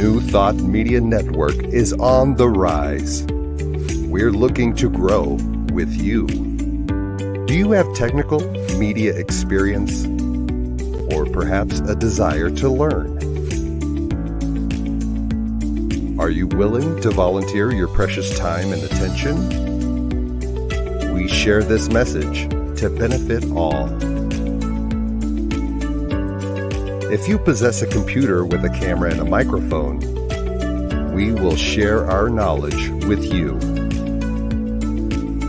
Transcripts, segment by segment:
New Thought Media Network is on the rise. We're looking to grow with you. Do you have technical media experience? Or perhaps a desire to learn? Are you willing to volunteer your precious time and attention? We share this message to benefit all. If you possess a computer with a camera and a microphone, we will share our knowledge with you.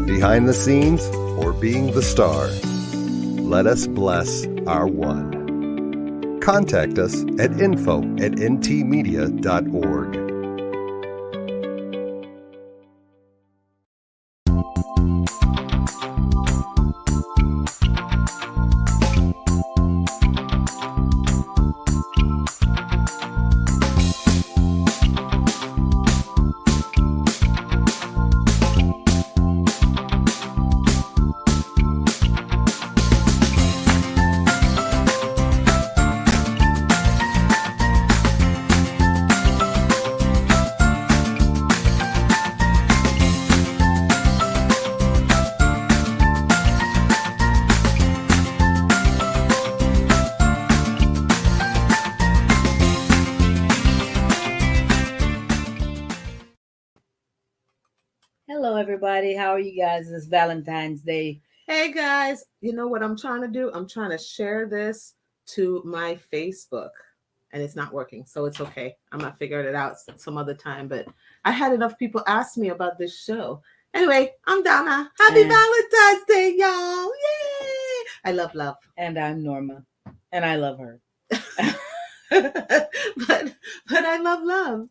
Behind the scenes or being the star, let us bless our one. Contact us at info@ntmedia.org. Hello, everybody. How are you guys this Valentine's Day? Hey, guys. You know what I'm trying to do? I'm trying to share this to my Facebook, and it's not working, so it's okay. I'm not figuring it out some other time, but I had enough people ask me about this show. Anyway, I'm Donna. Happy Valentine's Day, y'all. Yay! I love love. And I'm Norma, and I love her. but I love love.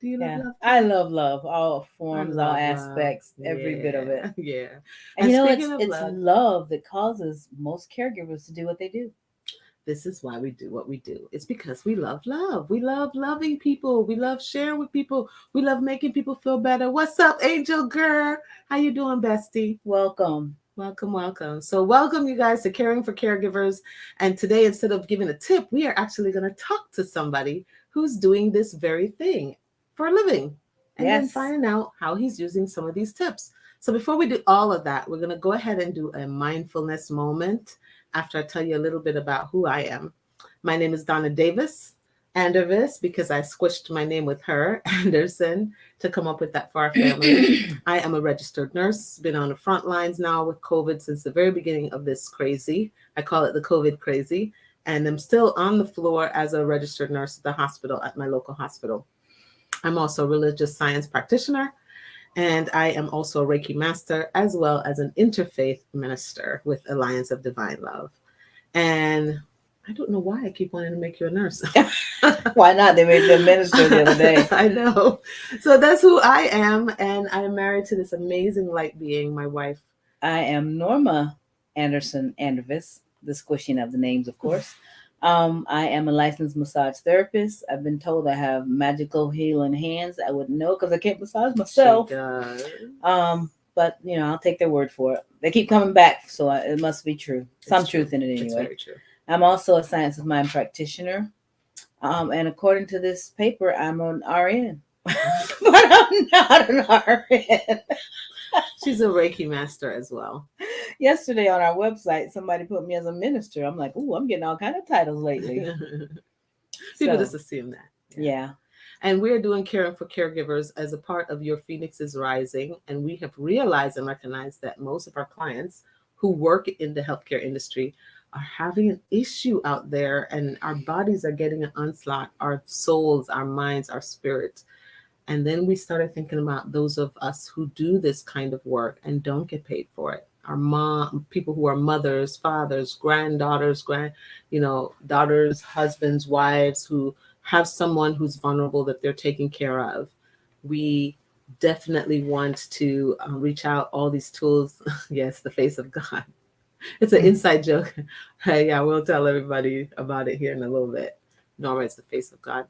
Do you love love? I love love, all forms, all aspects, every bit of it. Yeah. And you know, it's love that causes most caregivers to do what they do. This is why we do what we do. It's because we love love. We love loving people. We love sharing with people. We love making people feel better. What's up, Angel Girl? How you doing, bestie? Welcome. Welcome, welcome. So welcome, you guys, to Caring for Caregivers. And today, instead of giving a tip, we are actually going to talk to somebody who's doing this very thing for a living, and then finding out how he's using some of these tips. So before we do all of that, we're going to go ahead and do a mindfulness moment after I tell you a little bit about who I am. My name is Donna Andervis, because I squished my name with her, Anderson, to come up with that for our family. I am a registered nurse, been on the front lines now with COVID since the very beginning of this crazy. I call it the COVID crazy. And I'm still on the floor as a registered nurse at the hospital, at my local hospital. I'm also a religious science practitioner, and I am also a Reiki master, as well as an interfaith minister with Alliance of Divine Love. And I don't know why I keep wanting to make you a nurse. Why not? They made you a minister the other day. I know. So that's who I am, and I'm married to this amazing light being, my wife. I am Norma Andervis, the squishing of the names, of course. I am a licensed massage therapist. I've been told I have magical healing hands. I wouldn't know because I can't massage myself. She does. But you know, I'll take their word for it. They keep coming back, so it must be true. Some truth in it anyway. It's very true. I'm also a science of mind practitioner. And according to this paper, I'm an RN. But I'm not an RN. She's a Reiki master as well. Yesterday on our website, somebody put me as a minister. I'm like, ooh, I'm getting all kind of titles lately. People just assume that. Yeah. And we're doing Caring for Caregivers as a part of Your Phoenix is Rising. And we have realized and recognized that most of our clients who work in the healthcare industry are having an issue out there, and our bodies are getting an onslaught, our souls, our minds, our spirits. And then we started thinking about those of us who do this kind of work and don't get paid for it. Our people who are mothers, fathers, granddaughters, daughters, husbands, wives who have someone who's vulnerable that they're taking care of. We definitely want to reach out, all these tools. Yes, the face of God. It's an inside joke. Hey, yeah, we'll tell everybody about it here in a little bit. Norma is the face of God.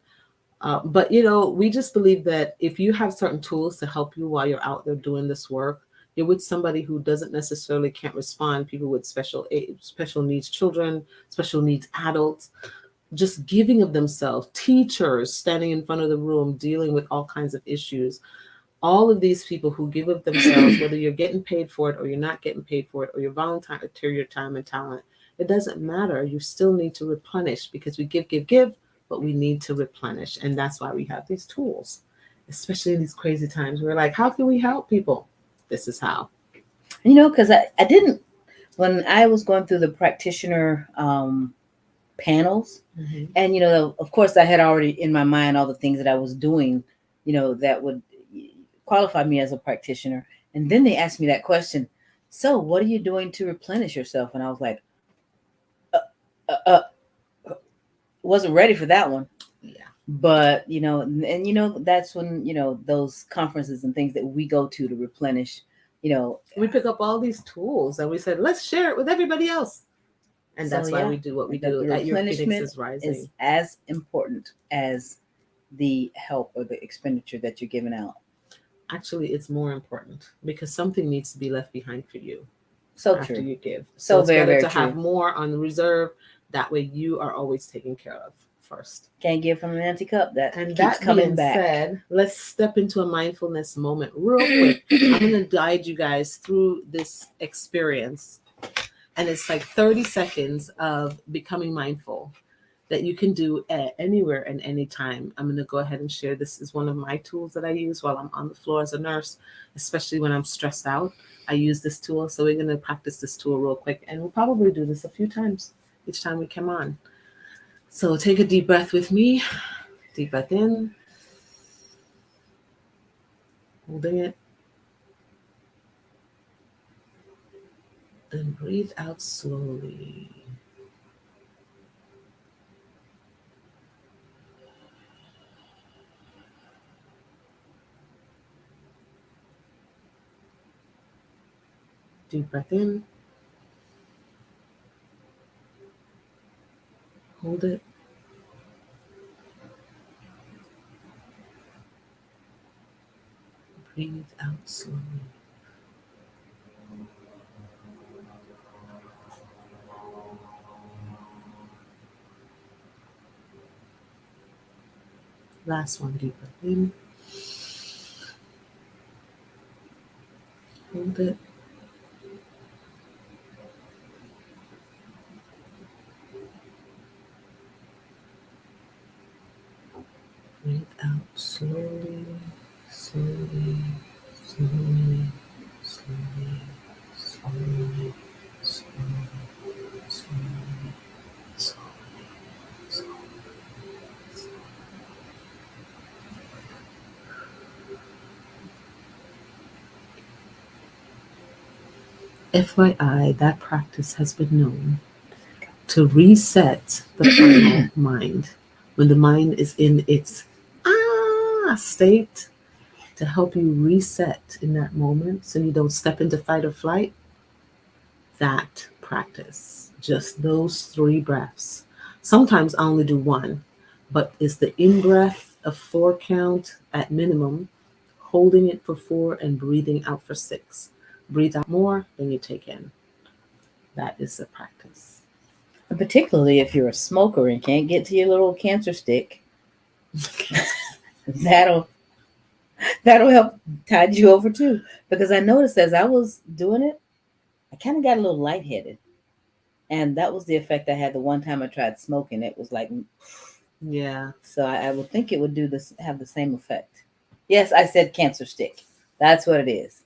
But, we just believe that if you have certain tools to help you while you're out there doing this work, you're with somebody who can't respond, people with special needs children, special needs adults. just giving of themselves, teachers standing in front of the room, dealing with all kinds of issues. All of these people who give of themselves, whether you're getting paid for it or you're not getting paid for it, or you're volunteer your time and talent, it doesn't matter. You still need to replenish, because we give, but we need to replenish. And that's why we have these tools, especially in these crazy times. We're like, how can we help people? This is how. Because I didn't, when I was going through the practitioner panels, and of course I had already in my mind all the things that I was doing, that would qualify me as a practitioner. And then they asked me that question, so what are you doing to replenish yourself? And I was like, wasn't ready for that one. Yeah. But that's when those conferences and things that we go to replenish, we pick up all these tools and we said, let's share it with everybody else. And that's why we do what we do at Your Phoenix is Rising. Is as important as the help or the expenditure that you're giving out. Actually, it's more important, because something needs to be left behind for you. So after true. you give. So it's very, better very to true. have more on the reserve. That way you are always taken care of first. Can't give from an empty cup. And keeps that coming being back. Said, let's step into a mindfulness moment real quick. I'm going to guide you guys through this experience. And it's like 30 seconds of becoming mindful that you can do at anywhere and anytime. I'm going to go ahead and share. This is one of my tools that I use while I'm on the floor as a nurse, especially when I'm stressed out. I use this tool. So we're going to practice this tool real quick. And we'll probably do this a few times each time we come on. So take a deep breath with me. Deep breath in. Holding it. And breathe out slowly. Deep breath in. Hold it. Breathe out slowly. Last one, deep breath in. Hold it. Breathe out slowly, slowly, slowly, slowly, slowly, slowly, slowly, slowly, slowly. FYI, that practice has been known to reset the final mind when the mind is in its state, to help you reset in that moment so you don't step into fight or flight. That practice, just those 3 breaths. Sometimes I only do 1, but it's the in breath of 4 count at minimum, holding it for 4 and breathing out for 6. Breathe out more than you take in. That is the practice. And particularly if you're a smoker and can't get to your little cancer stick, that'll help tide you over too. Because I noticed as I was doing it, I kind of got a little lightheaded. And that was the effect I had the one time I tried smoking. It was like, yeah. So I would think it would have the same effect. Yes, I said cancer stick. That's what it is.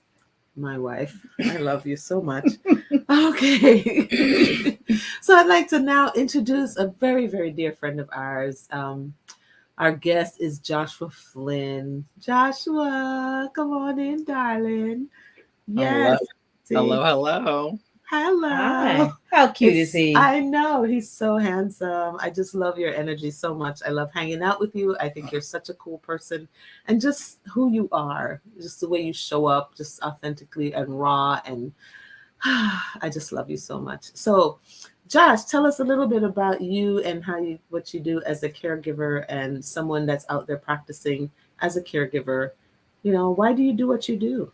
My wife, I love you so much. Okay. So I'd like to now introduce a very, very dear friend of ours. Our guest is Joshua Flynn. Joshua, come on in, darling. Yes. Hello. Hi. How cute is he? I know. He's so handsome. I just love your energy so much. I love hanging out with you. I think you're such a cool person. And just who you are, just the way you show up, just authentically and raw. And I just love you so much. So, Josh, tell us a little bit about you and what you do as a caregiver and someone that's out there practicing as a caregiver. Why do you do what you do?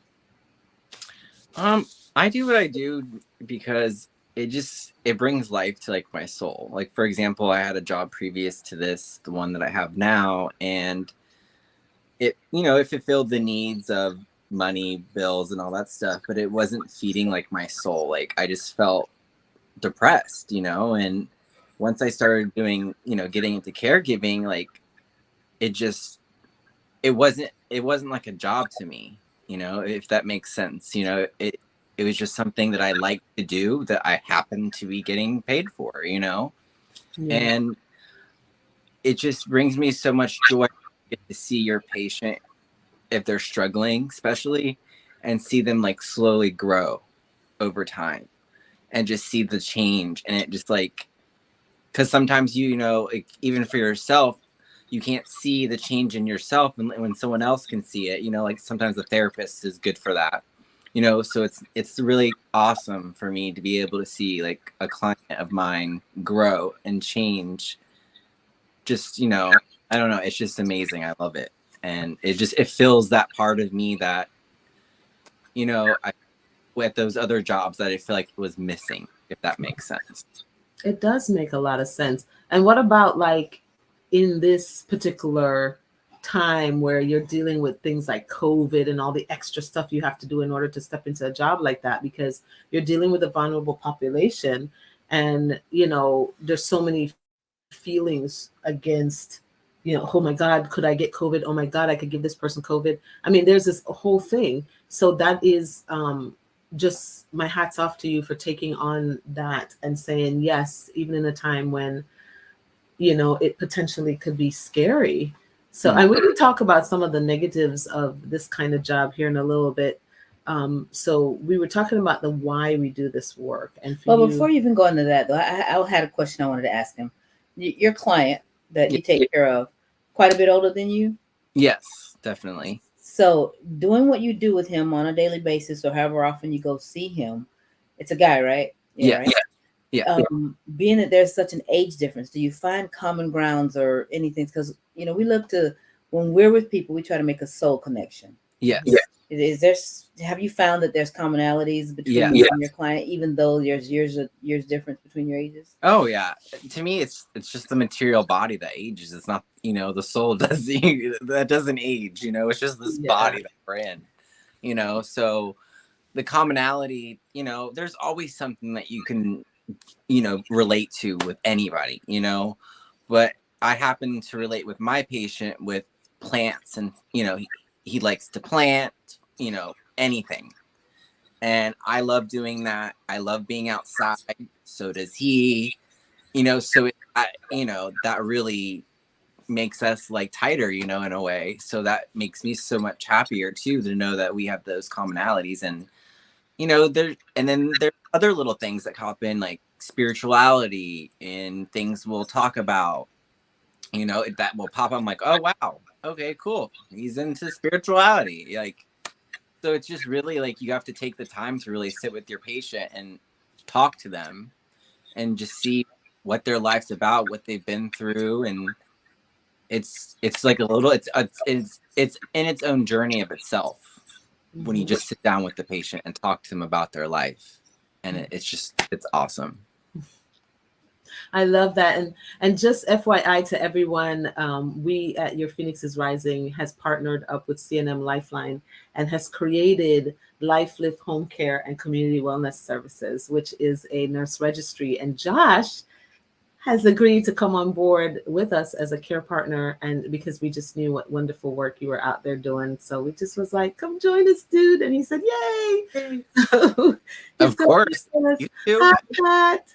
I do what I do because it brings life to like my soul. Like, for example, I had a job previous to this, the one that I have now, and it, it fulfilled the needs of money, bills, and all that stuff, but it wasn't feeding like my soul. Like, I just felt depressed, and once I started doing, getting into caregiving, like it wasn't like a job to me, if that makes sense. It was just something that I like to do, that I happen to be getting paid for, and it just brings me so much joy to see your patient, if they're struggling, especially, and see them like slowly grow over time, and just see the change. And it just like, because sometimes like, even for yourself, you can't see the change in yourself, and when someone else can see it, like sometimes the therapist is good for that, so it's really awesome for me to be able to see like a client of mine grow and change. Just, I don't know, it's just amazing. I love it. And it fills that part of me that, I, with those other jobs, that I feel like it was missing, if that makes sense. It does make a lot of sense. And what about like in this particular time where you're dealing with things like COVID and all the extra stuff you have to do in order to step into a job like that, because you're dealing with a vulnerable population, and there's so many feelings against, oh my God, could I get COVID? Oh my God, I could give this person COVID. I mean, there's this whole thing. So that is just my hats off to you for taking on that and saying yes, even in a time when, it potentially could be scary. So and we can talk about some of the negatives of this kind of job here in a little bit. So we were talking about the why we do this work. And before you even go into that, though, I had a question I wanted to ask him. Your client that you take care of, quite a bit older than you? Yes, definitely. So doing what you do with him on a daily basis, or however often you go see him, it's a guy, right? Yeah. Right? Yeah. Being that there's such an age difference, do you find common grounds or anything? Because, we look to, when we're with people, we try to make a soul connection. Yes. Have you found that there's commonalities between you and your client, even though there's years difference between your ages? Oh yeah. To me, it's just the material body that ages. It's not, the soul that doesn't age, it's just this body that we're in, so the commonality, there's always something that you can, relate to with anybody, but I happen to relate with my patient with plants, and, he likes to plant, anything. And I love doing that. I love being outside. So does he, so that really makes us like tighter, in a way. So that makes me so much happier too, to know that we have those commonalities. And, then there's other little things that pop in, like spirituality and things we'll talk about, that will pop up. I'm like, oh, wow. Okay, cool. He's into spirituality. Like, so it's just really like, you have to take the time to really sit with your patient and talk to them and just see what their life's about, what they've been through. And it's like a little, it's in its own journey of itself when you just sit down with the patient and talk to them about their life. And it's awesome. I love that. And just FYI to everyone, we at Your Phoenix is Rising has partnered up with CNM Lifeline and has created Life Lift Home Care and Community Wellness Services, which is a nurse registry. And Josh has agreed to come on board with us as a care partner, and because we just knew what wonderful work you were out there doing. So we just was like, come join us, dude. And he said, yay. Of course. You too. Hi, Pat.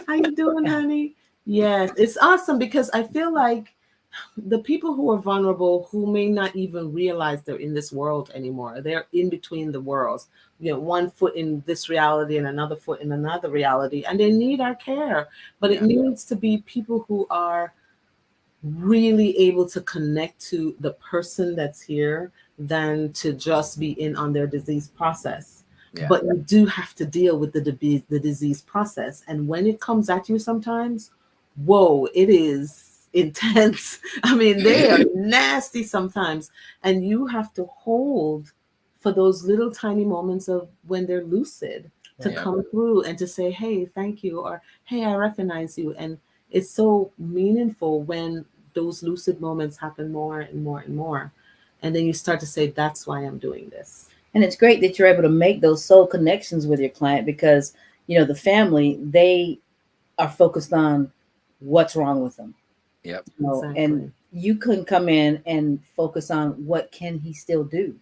How you doing, honey? Yes, it's awesome, because I feel like the people who are vulnerable, who may not even realize they're in this world anymore, they're in between the worlds, one foot in this reality and another foot in another reality, and they need our care. But it needs to be people who are really able to connect to the person that's here than to just be in on their disease process. Yeah. But you do have to deal with the disease process. And when it comes at you sometimes, whoa, it is intense. I mean, they are nasty sometimes. And you have to hold for those little tiny moments of when they're lucid. to come through and to say, hey, thank you, or hey, I recognize you. And it's so meaningful when those lucid moments happen more and more and more. And then you start to say, that's why I'm doing this. And it's great that you're able to make those soul connections with your client, because, you know, the family, they are focused on what's wrong with them. Yep. You know, Exactly. and you couldn't come in and focus on what can he still do.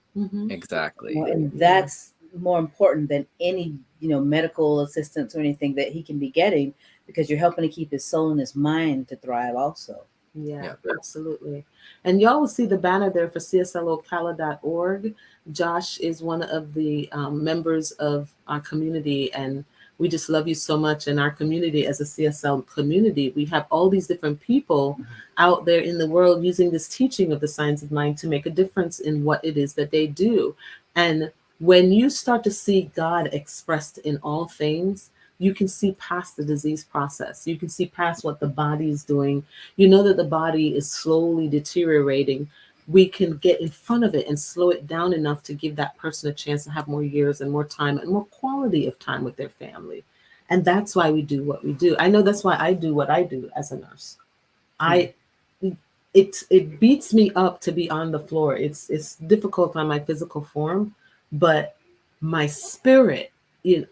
Exactly. You know, and that's more important than any, you know, medical assistance or anything that he can be getting, because you're helping to keep his soul and his mind to thrive also. Yeah, absolutely. And y'all will see the banner there for cslocala.org. Josh is one of the members of our community, and we just love you so much. In our community, as a CSL community, we have all these different people out there in the world using this teaching of the science of mind to make a difference in what it is that they do. And when you start to see God expressed in all things, you can see past the disease process. You can see past what the body is doing. You know that the body is slowly deteriorating. We can get in front of it and slow it down enough to give that person a chance to have more years and more time and more quality of time with their family. And that's why we do what we do. I know that's why I do what I do as a nurse. It beats me up to be on the floor. It's difficult on my physical form, but my spirit,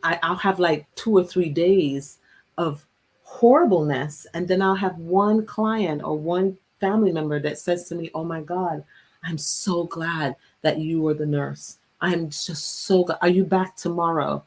I'll have like 2 or 3 days of horribleness, and then I'll have one client or one family member that says to me, oh my God, I'm so glad that you were the nurse. I'm just so glad. Are you back tomorrow?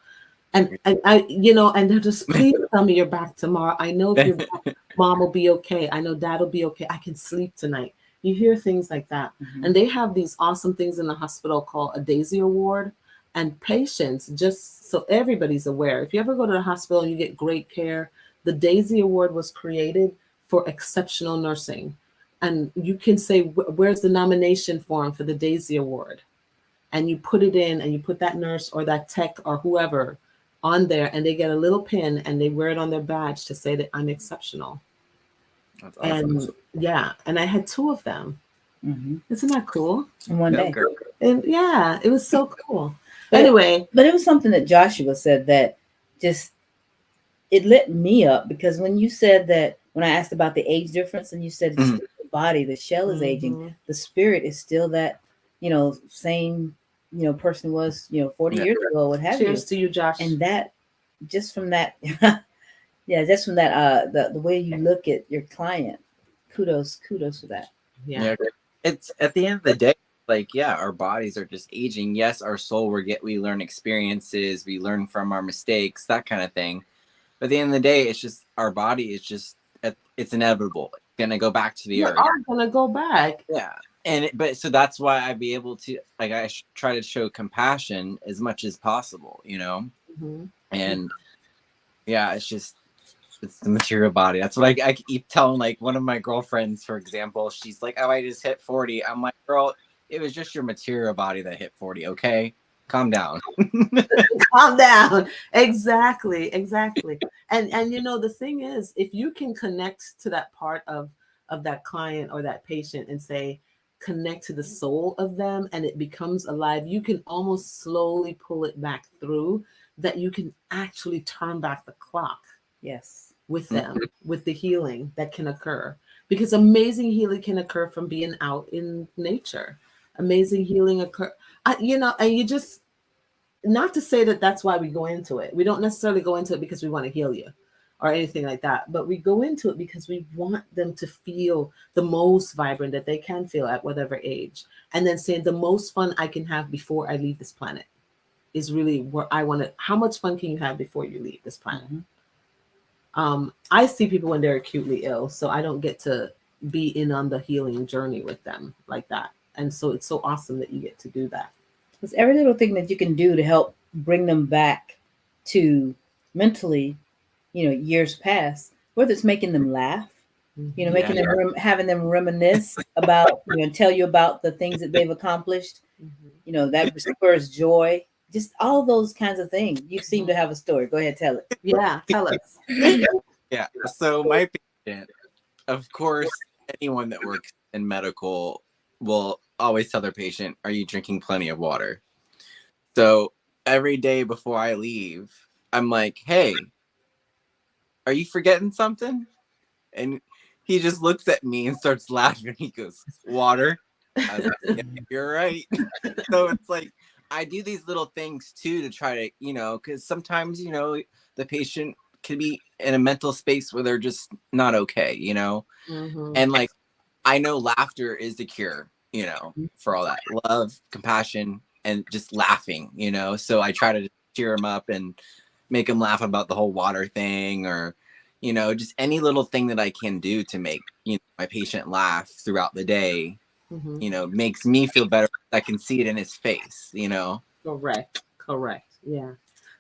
And I, and they're just, please tell me you're back tomorrow. I know if you're back, mom will be okay. I know dad will be okay. I can sleep tonight. You hear things like that. And they have these awesome things in the hospital called a Daisy Award. And patients, just so everybody's aware, if you ever go to the hospital and you get great care, the Daisy Award was created for exceptional nursing. And you can say, where's the nomination form for the Daisy Award? And you put it in, and you put that nurse or that tech or whoever on there, and they get a little pin and they wear it on their badge to say that I'm exceptional. That's awesome. And I had 2 of them. Isn't that cool? In one day. And yeah, it was so cool. But anyway, it was something that Joshua said that just, it lit me up, because when you said that, when I asked about the age difference, and you said it's still the body, the shell is aging, the spirit is still that, same, person was, 40 years ago, what have you. Cheers to you, Josh. And that, just from that, just from that, the way you look at your client, kudos for that. Yeah. It's at the end of the day, like, our bodies are just aging. Yes, our soul, we learn experiences, we learn from our mistakes, that kind of thing. But at the end of the day, it's just, our body is just, it's inevitable. It's going to go back to the earth. We are going to go back. Yeah. But so that's why I'd be able to, like, I try to show compassion as much as possible, And it's just, it's the material body. That's what I keep telling, like, one of my girlfriends, for example. She's like, oh, I just hit 40. I'm like, girl, it was just your material body that hit 40. Okay, calm down. Calm down. Exactly. And the thing is, if you can connect to that part of that client or that patient and say, connect to the soul of them, and it becomes alive, you can almost slowly pull it back through, that you can actually turn back the clock. Yes. With them, with the healing that can occur, because amazing healing can occur from being out in nature. Amazing healing occur, and you just, not to say that that's why we go into it. We don't necessarily go into it because we want to heal you or anything like that, but we go into it because we want them to feel the most vibrant that they can feel at whatever age. And then saying the most fun I can have before I leave this planet is really where I want to. How much fun can you have before you leave this planet? I see people when they're acutely ill, so I don't get to be in on the healing journey with them like that. And so it's so awesome that you get to do that. It's every little thing that you can do to help bring them back to mentally, years past, whether it's making them laugh, making them, having them reminisce about, tell you about the things that they've accomplished, that spurs joy. Just all those kinds of things. You seem to have a story. Go ahead, tell it. Yeah, tell us. So my patient, of course, anyone that works in medical will always tell their patient, are you drinking plenty of water? So every day before I leave, I'm like, hey, are you forgetting something? And he just looks at me and starts laughing. He goes, water. I was like, yeah, you're right. So it's like, I do these little things too to try to, because sometimes, the patient can be in a mental space where they're just not okay, Mm-hmm. and like, I know laughter is the cure, for all that love, compassion, and just laughing, so I try to cheer them up and make them laugh about the whole water thing, or just any little thing that I can do to make my patient laugh throughout the day, Mm-hmm. makes me feel better. I can see it in his face, Correct. Yeah.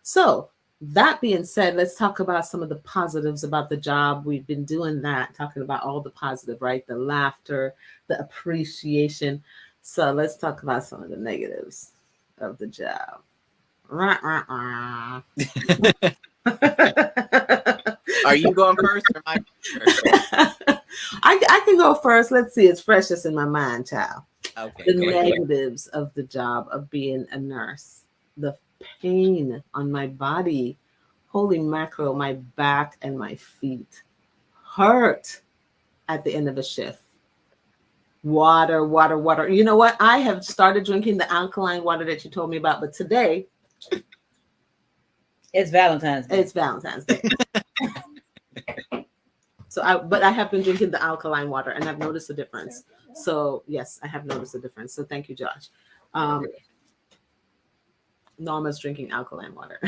So that being said, let's talk about some of the positives about the job. We've been doing that, talking about all the positive, right? The laughter, the appreciation. So let's talk about some of the negatives of the job. Are you going first or am I first? I can go first. Let's see. It's freshest in my mind, child. Okay, The go ahead. negatives of the job of being a nurse. The pain on my body. Holy mackerel, my back and my feet hurt at the end of a shift. Water, water, water. You know what? I have started drinking the alkaline water that you told me about, but today It's Valentine's Day. it's Valentine's Day. But I have been drinking the alkaline water and I've noticed a difference. So yes, I have noticed a difference. So thank you, Josh. Norma's drinking alkaline water.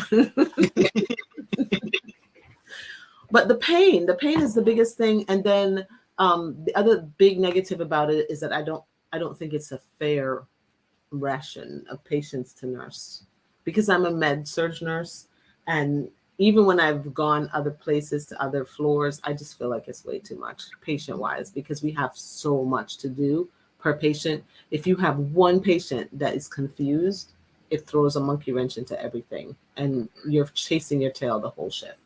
But the pain is the biggest thing. And then the other big negative about it is that I don't think it's a fair ration of patients to nurse, because I'm a med surg nurse, and even when I've gone other places to other floors, I just feel like it's way too much patient wise, because we have so much to do per patient. If you have one patient that is confused, it throws a monkey wrench into everything, and you're chasing your tail the whole shift.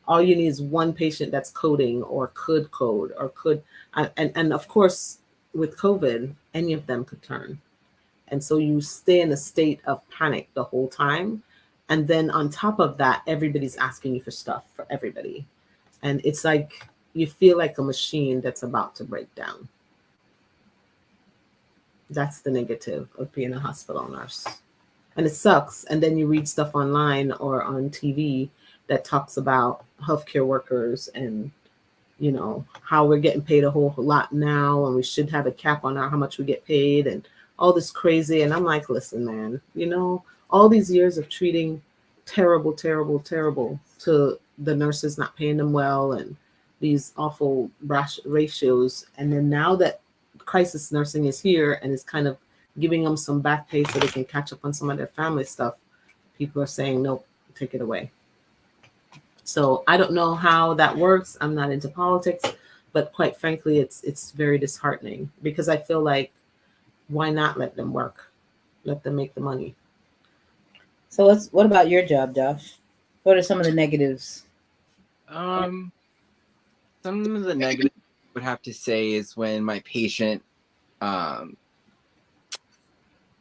All you need is one patient that's coding or could code or could, and of course, with COVID, any of them could turn. And so you stay in a state of panic the whole time. And then on top of that, everybody's asking you for stuff for everybody. And it's like you feel like a machine that's about to break down. That's the negative of being a hospital nurse. And it sucks. And then you read stuff online or on TV that talks about healthcare workers and how we're getting paid a whole lot now, and we should have a cap on how much we get paid, and all this crazy. And I'm like, listen, man, all these years of treating terrible to the nurses, not paying them well, and these awful ratios. And then now that crisis nursing is here and is kind of giving them some back pay so they can catch up on some of their family stuff, people are saying, nope, take it away. So I don't know how that works. I'm not into politics, but quite frankly, it's very disheartening, because I feel like, why not let them work? Let them make the money. So what about your job, Josh? What are some of the negatives? Some of the negatives I would have to say is when my patient, I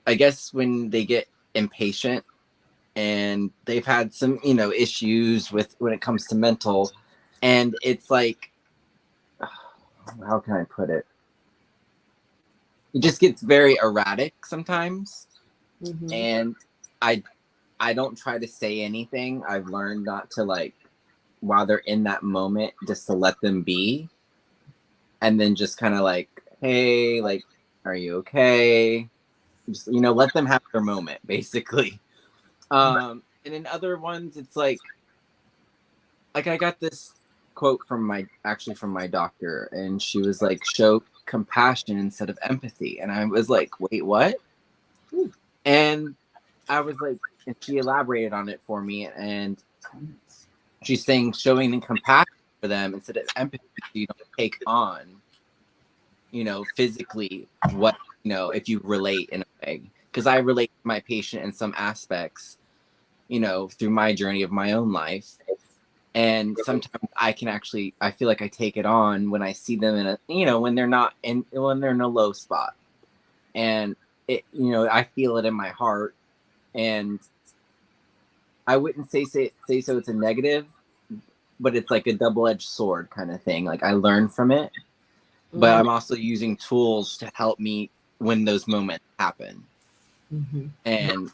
guess when they get impatient and they've had some, issues with when it comes to mental, and it's like, how can I put it? It just gets very erratic sometimes. Mm-hmm. And I don't try to say anything. I've learned not to, while they're in that moment, just to let them be. And then just kind of hey, are you okay? Just, let them have their moment, basically. And in other ones, it's like I got this quote from my doctor, and she was like, show compassion instead of empathy. And I was like, wait, what? And I was like, and she elaborated on it for me, and she's saying showing compassion for them instead of empathy, so you don't take on, physically what, if you relate in a way. Because I relate to my patient in some aspects, through my journey of my own life. And sometimes I feel like I take it on when I see them in a, when they're in a low spot. And it, I feel it in my heart. And I wouldn't say so it's a negative, but it's like a double-edged sword kind of thing. Like I learn from it, but I'm also using tools to help me when those moments happen. And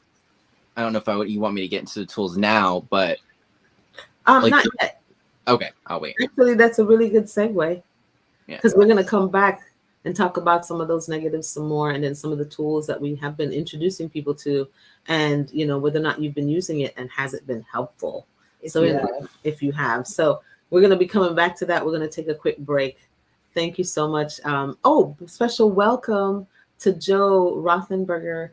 I don't know if you want me to get into the tools now, but not yet. Okay, I'll wait. Actually, that's a really good segue, because Yeah. we're going to come back and talk about some of those negatives some more, and then some of the tools that we have been introducing people to, and whether or not you've been using it and has it been helpful. If you have. So we're going to be coming back to that. We're going to take a quick break. Thank you so much. Special welcome to Joe Rothenberger.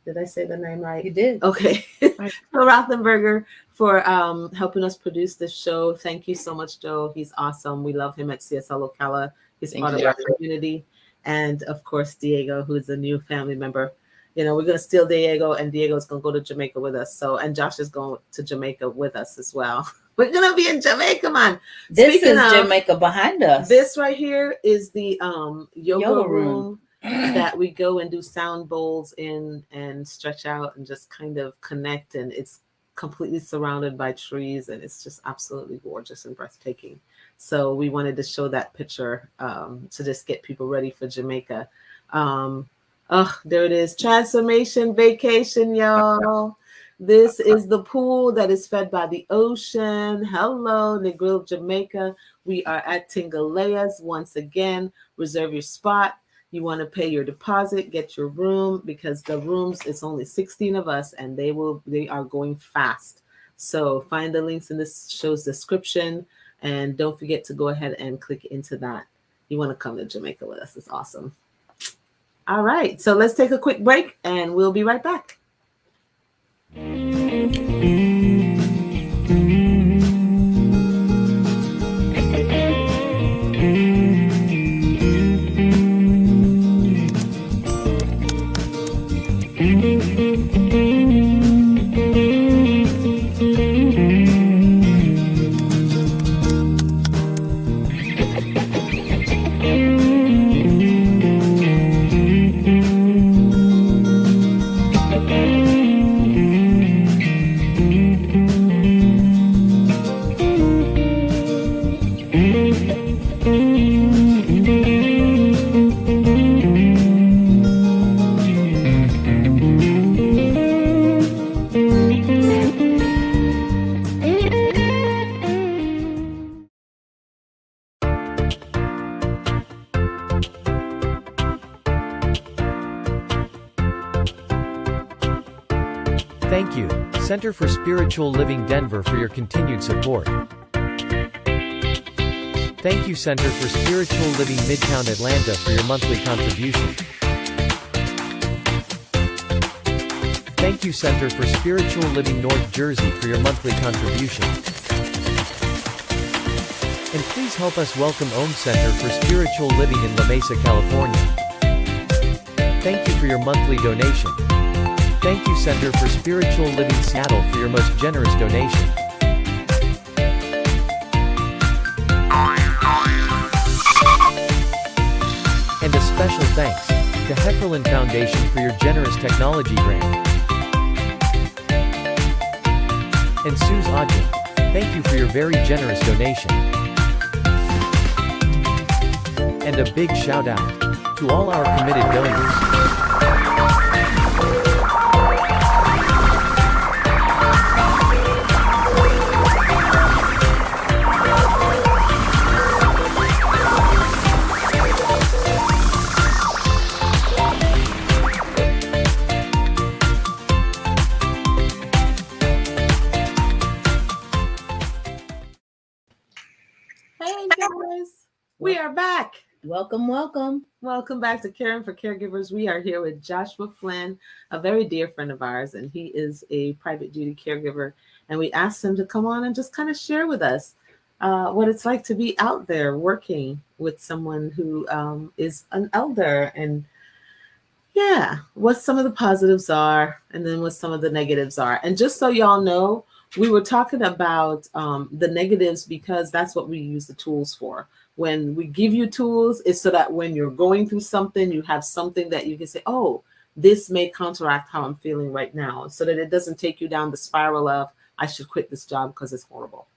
Did I say the name right? You did. Okay. Joe Rothenberger for helping us produce this show. Thank you so much, Joe. He's awesome. We love him at CSL Ocala. He's part of our community. And of course, Diego, who is a new family member. We're going to steal Diego, and Diego's going to go to Jamaica with us. And Josh is going to Jamaica with us as well. We're going to be in Jamaica, man. This is Jamaica behind us. This right here is the yoga room that we go and do sound bowls in and stretch out and just kind of connect. And it's completely surrounded by trees, and it's just absolutely gorgeous and breathtaking. So we wanted to show that picture to just get people ready for Jamaica. There it is. Transformation Vacation, y'all. This is the pool that is fed by the ocean. Hello, Negril, Jamaica. We are at Tingalea's once again. Reserve your spot. You want to pay your deposit, get your room, because the rooms, it's only 16 of us, and they are going fast. So find the links in this show's description, and don't forget to go ahead and click into that. You want to come to Jamaica with us. It's awesome. All right, so let's take a quick break, and we'll be right back. Thank you, Center for Spiritual Living Denver, for your continued support. Thank you, Center for Spiritual Living Midtown Atlanta, for your monthly contribution. Thank you, Center for Spiritual Living North Jersey, for your monthly contribution. And please help us welcome Om Center for Spiritual Living in La Mesa, California. Thank you for your monthly donation. Thank you, Center for Spiritual Living Seattle, for your most generous donation. And a special thanks to Heckerland Foundation for your generous technology grant. And Suze Odgen, thank you for your very generous donation. And a big shout out to all our committed donors. We are back. Welcome, welcome. Welcome back to Caring for Caregivers. We are here with Joshua Flynn, a very dear friend of ours, and he is a private duty caregiver. And we asked him to come on and just kind of share with us what it's like to be out there working with someone who is an elder, and what some of the positives are, and then what some of the negatives are. And just so y'all know, we were talking about the negatives because that's what we use the tools for. When we give you tools, it's so that when you're going through something, you have something that you can say, oh, this may counteract how I'm feeling right now, so that it doesn't take you down the spiral of, I should quit this job because it's horrible.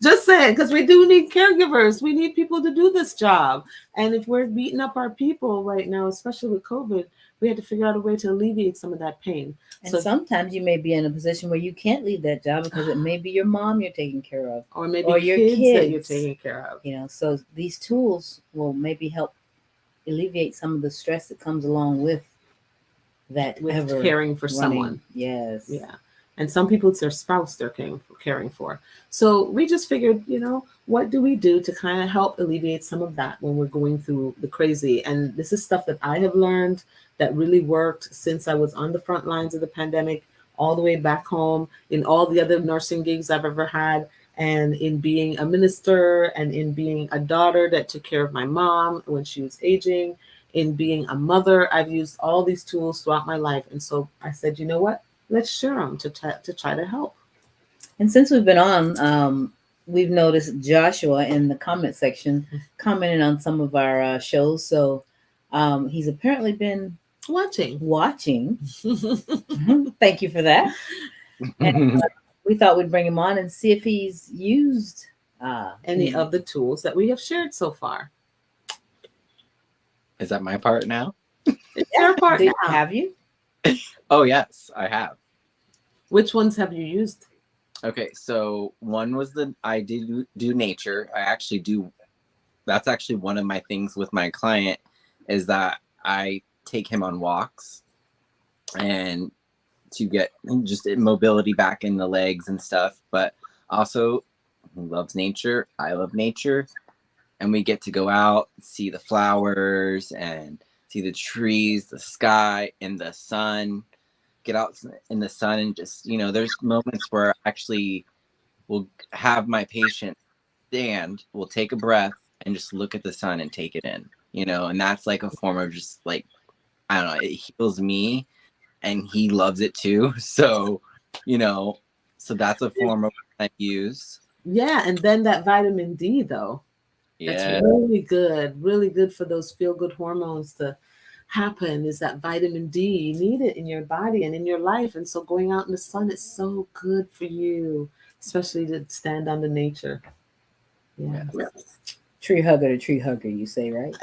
Just saying, because we do need caregivers. We need people to do this job. And if we're beating up our people right now, especially with COVID, we had to figure out a way to alleviate some of that pain. And sometimes you may be in a position where you can't leave that job because it may be your mom you're taking care of, or maybe your kids that you're taking care of. You know, so these tools will maybe help alleviate some of the stress that comes along with that, with caring for someone. Yes. Yeah. And some people, it's their spouse they're caring for. So we just figured, you know, what do we do to kind of help alleviate some of that when we're going through the crazy? And this is stuff that I have learned that really worked since I was on the front lines of the pandemic, all the way back home, in all the other nursing gigs I've ever had, and in being a minister, and in being a daughter that took care of my mom when she was aging, in being a mother. I've used all these tools throughout my life. And so I said, you know what? Let's share them to try to help. And since we've been on, we've noticed Joshua in the comment section commenting on some of our shows. So he's apparently been watching. Thank you for that. And we thought we'd bring him on and see if he's used any of the tools that we have shared so far. Is that my part now? It's your part now. Have you? Oh, yes, I have. Which ones have you used? Okay, so one was I do nature. I actually do. That's actually one of my things with my client is that I take him on walks and to get just mobility back in the legs and stuff. But also, he loves nature. I love nature. And we get to go out, see the flowers and see the trees, the sky, and the sun. Get out in the sun and just, you know, there's moments where I actually will have my patient stand, will take a breath and just look at the sun and take it in, you know, and that's like a form of just like, I don't know, it heals me and he loves it too. So, you know, so that's a form of what I use. Yeah. And then that vitamin D though. Yeah. That's really good for those feel-good hormones to happen, is that vitamin D. You need it in your body and in your life. And so going out in the sun is so good for you, especially to stand under nature. Yeah. Tree hugger to tree hugger, you say, right?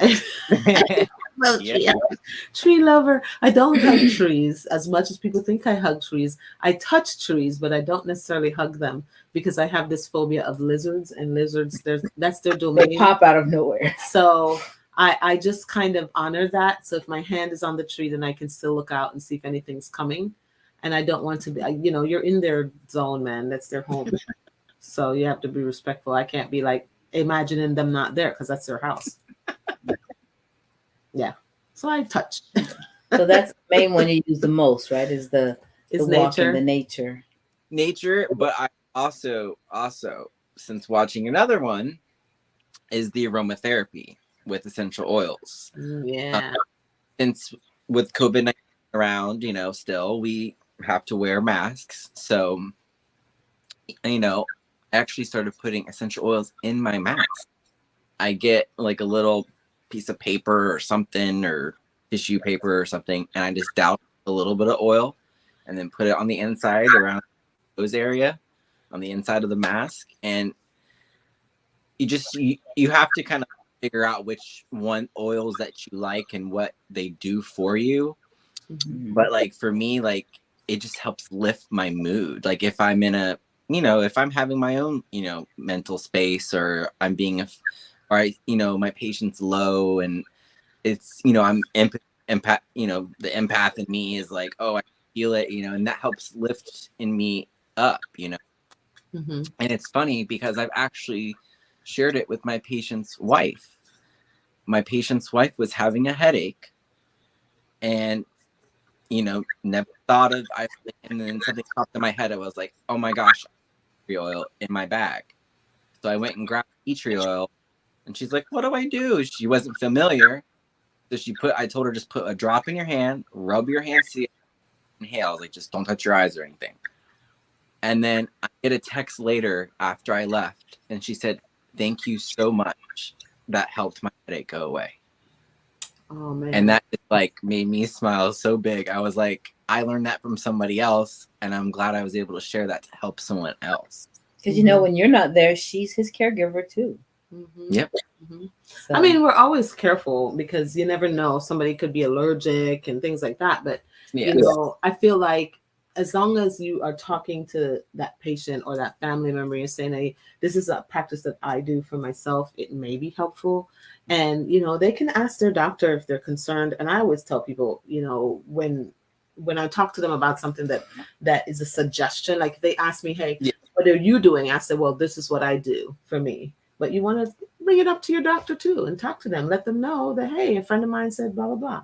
Tree lover. I don't hug trees as much as people think I hug trees. I touch trees, but I don't necessarily hug them because I have this phobia of lizards, and lizards, that's their domain. They pop out of nowhere. So I just kind of honor that. So if my hand is on the tree, then I can still look out and see if anything's coming. And I don't want to be, you know, you're in their zone, man. That's their home. So you have to be respectful. I can't be like imagining them not there because that's their house. Yeah. So I touch. So that's the main one you use the most, right? Is the nature. The nature. Nature, but I also, since watching another one, is the aromatherapy with essential oils. Yeah. Since with COVID-19 around, you know, still we have to wear masks. So, you know, I actually started putting essential oils in my mask. I get like a little piece of paper or something, or tissue paper or something, and I just douse a little bit of oil and then put it on the inside around the nose area on the inside of the mask. And you have to kind of figure out which oils that you like and what they do for you. Mm-hmm. But like for me, like it just helps lift my mood. Like if I'm in a, you know, if I'm having my own, you know, mental space, or I'm being you know, my patient's low and it's, you know, I'm empath, you know, the empath in me is like, oh, I feel it, you know, and that helps lift in me up, you know. Mm-hmm. And it's funny because I've actually shared it with my patient's wife. My patient's wife was having a headache and, you know, never thought of, and then something popped in my head. I was like, oh my gosh, tea tree oil in my bag. So I went and grabbed tea tree oil and she's like, what do I do? She wasn't familiar. So I told her, just put a drop in your hand, rub your hand, see it, inhale. I was like, just don't touch your eyes or anything. And then I get a text later after I left and she said, thank you so much. That helped my headache go away. Oh man. And that just like made me smile so big. I was like, I learned that from somebody else, and I'm glad I was able to share that to help someone else. Because you know, when you're not there, she's his caregiver too. Yep. So, I mean, we're always careful because you never know. Somebody could be allergic and things like that. But, you know, I feel like as long as you are talking to that patient or that family member, you're saying, hey, this is a practice that I do for myself, it may be helpful. And, you know, they can ask their doctor if they're concerned. And I always tell people, you know, when I talk to them about something that is a suggestion, like they ask me, hey, what are you doing? I said, well, this is what I do for me. But you want to bring it up to your doctor too and talk to them. Let them know that, hey, a friend of mine said blah, blah, blah.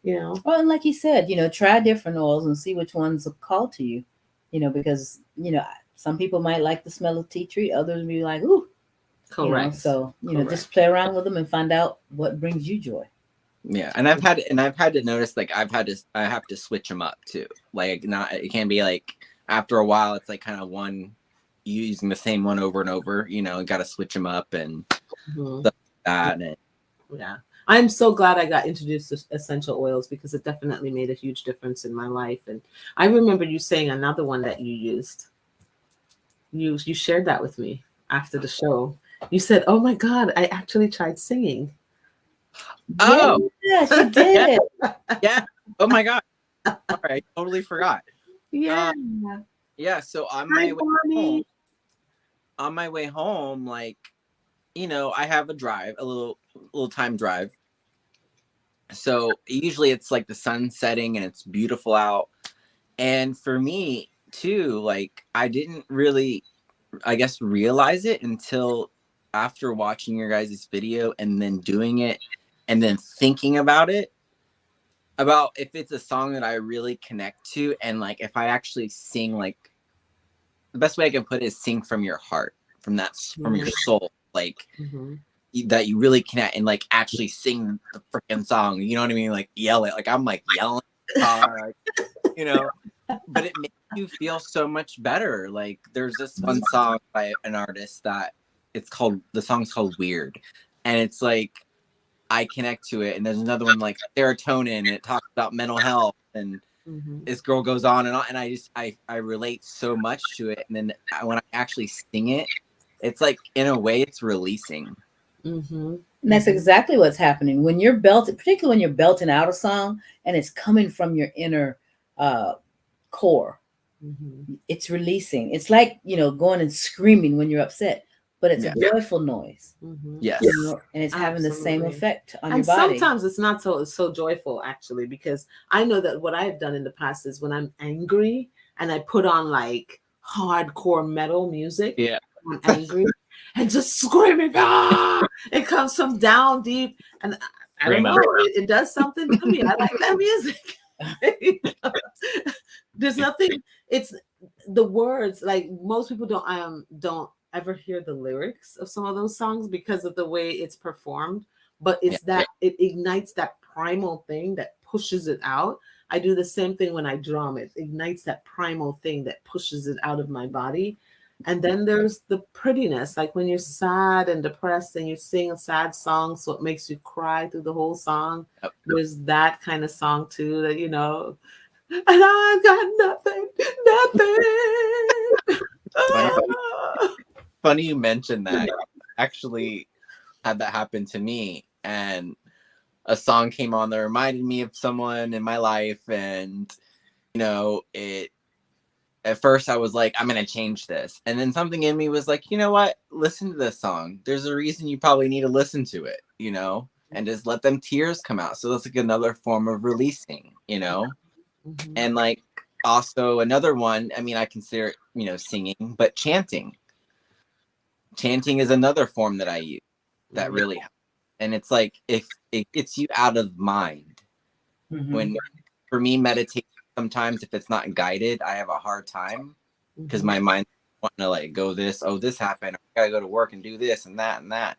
You know? Well, and like you said, you know, try different oils and see which ones call to you. You know, because, you know, some people might like the smell of tea tree. Others will be like, ooh. Correct. You know, so, you know, just play around with them and find out what brings you joy. Yeah. And I've had to notice, like, I have to switch them up too. Like, it can't be like after a while, it's like kind of using the same one over and over, you know, got to switch them up and stuff like that. And yeah, I'm so glad I got introduced to essential oils because it definitely made a huge difference in my life. And I remember you saying another one that you used. You shared that with me after the show. You said, oh my God, I actually tried singing. Oh, yeah, she did. Yeah. Oh my God. All right. Totally forgot. Yeah. Yeah. So on my way home, like, you know, I have a little time drive. So usually it's like the sun setting and it's beautiful out. And for me too, like, I didn't really, I guess, realize it until after watching your guys' video and then doing it and then thinking about it, about if it's a song that I really connect to, and like if I actually sing, like, the best way I can put it is sing from your heart, from your soul, like that you really connect and like actually sing the freaking song. You know what I mean? Like yell it. Like I'm like yelling, like, you know. But it makes you feel so much better. Like there's this one song by an artist that the song's called Weird, and it's like I connect to it. And there's another one like Serotonin, and it talks about mental health, and this girl goes on, and I relate so much to it. And then when I actually sing it, it's like, in a way, it's releasing. And that's exactly what's happening when you're belting, particularly when you're belting out a song and it's coming from your inner core. It's releasing. It's like, you know, going and screaming when you're upset, but it's a joyful noise. Yes. You know, and it's having the same effect on your body. Sometimes it's not so joyful, actually, because I know that what I've done in the past is when I'm angry and I put on like hardcore metal music. Yeah. I'm angry and just screaming. It comes from down deep, and I don't know. It does something to me. I like that music. There's nothing. It's the words. Like most people don't ever hear the lyrics of some of those songs because of the way it's performed. But it's that it ignites that primal thing that pushes it out. I do the same thing when I drum. It ignites that primal thing that pushes it out of my body. And then there's the prettiness, like when you're sad and depressed and you sing a sad song, so it makes you cry through the whole song. There's that kind of song too, that, you know, and I've got nothing. Funny you mentioned that. I actually had that happen to me, and a song came on that reminded me of someone in my life, and you know, at first I was like, I'm going to change this. And then something in me was like, you know what? Listen to this song. There's a reason you probably need to listen to it, you know, and just let them tears come out. So that's like another form of releasing, you know, and like also another one, I mean, I consider it, you know, singing, but chanting. Chanting is another form that I use that really helps. And it's like, if it gets you out of mind, when for me, meditation, sometimes if it's not guided, I have a hard time because my mind wanting to like go this happened. I gotta go to work and do this and that and that.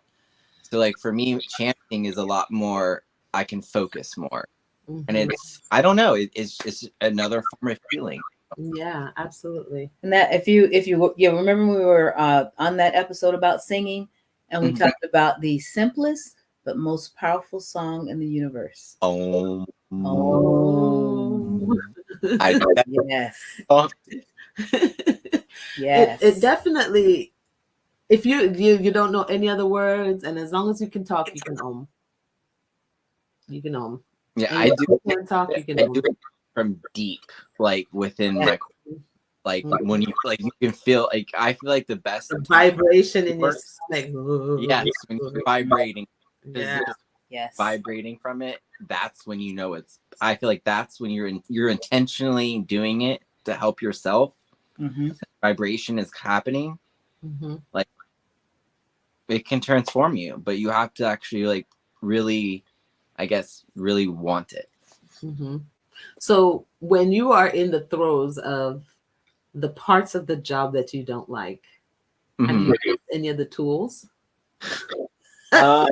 So like for me, chanting is a lot more, I can focus more. And it's, I don't know, it's just another form of feeling. Yeah, absolutely. And that if you remember we were on that episode about singing, and we talked about the simplest but most powerful song in the universe. Yes. Oh, Yes. It definitely, if you don't know any other words, and as long as you can talk, you can You can yeah, And I if do. you can't talk, you can I do it from deep, like within my, like when you like you can feel like I feel like the best The time vibration in your works. stomach. Yes, when you're vibrating, Yeah. Yes. vibrating from it, that's when you know it's. I feel like that's when you're intentionally doing it to help yourself. Mm-hmm. Vibration is happening. Mm-hmm. Like it can transform you, but you have to actually like really, I guess, really want it. Mm-hmm. So when you are in the throes of the parts of the job that you don't like, have you used any of the tools? Well,